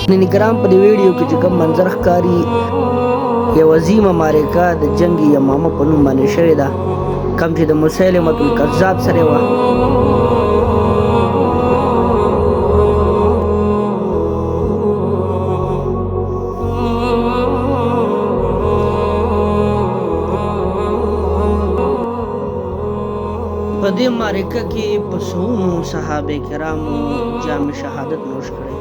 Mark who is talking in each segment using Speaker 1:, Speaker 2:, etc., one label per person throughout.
Speaker 1: نن ګرام په دې ویډیو کې چې کوم منظر ښکاري یو عظیمه معرکه د جنگ یمامه په نوم باندې شوې ده، کوم چې د مسیلمة الکذاب سره وه. په دې معرکه کې په سوونو صحابه کرامو جام شهادت نوش کړی.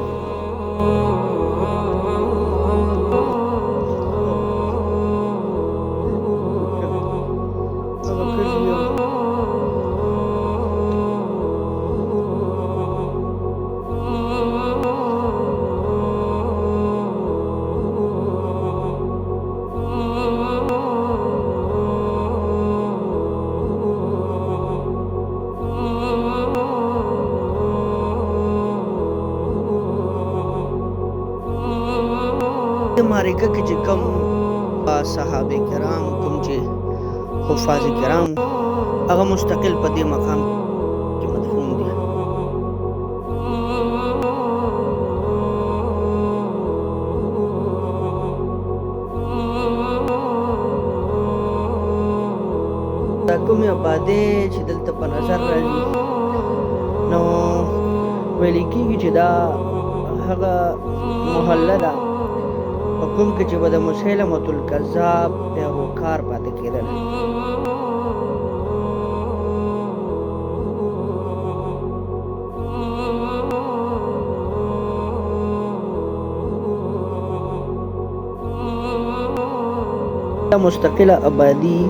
Speaker 1: معرکه کې چې کوم صحابه کرام کوم چې حفاظ کرام هغه مستقل په دې مقام کې مدفون دي. دا کومې آبادۍ چې دلته په نظر راځي نو ویل کېږي چې دا هغه محله ده په کوم کې چې به د مسیلمة الکذاب پیروکار پاتې کېدل. دا مستقله آبادي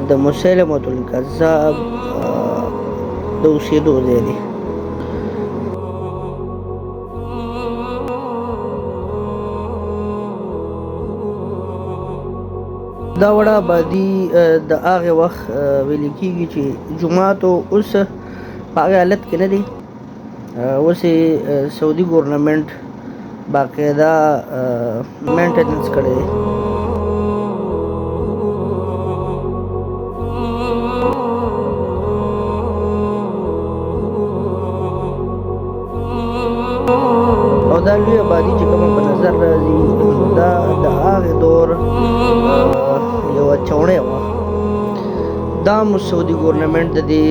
Speaker 1: د مسیلمة الکذاب د اوسېدو ځای دی. دا وړه آبادي د هغې وخت ویل کېږي چې جومات اوس په هغې حالت کې نه دی. اوس یې سعودي ګورنمنټ باقاعده مینټننس کړی دی. او دا لوی آبادي چې کومه په نظر راځي دا د هغې دور یوه چوڼۍ وه. دا مو سعودي ګورنمنټ د دې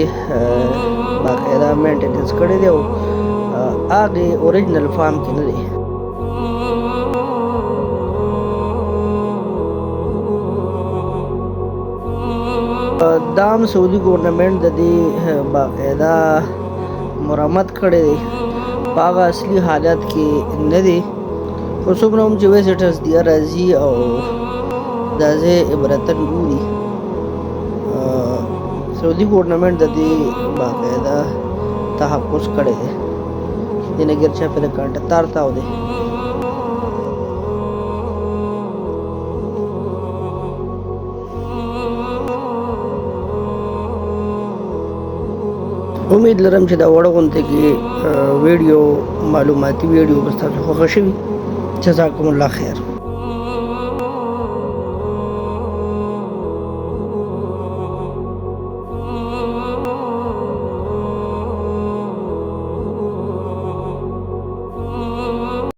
Speaker 1: باقاعده مینټننس کړی دی او هغې اوریجنل فارم کې نه دی. دا هم سعودي ګورنمنټ د دې باقاعده مرمت کړی دی، په هغه اصلي حالت کې نه دی. خو څومره هم چې ویزټرز دی راځي او دا ځای عبرتن ګوري، سعودي ګورنمنټ د دې باقاعده تحفظ کړی دی. دې نه ګیر چاپېره کانټه تار تاو دی. امید لرم چې دا وړه غونډه کې ویډیو معلوماتي ویډیو به ستاسو خوښه شوي. جزاکم الله خیر.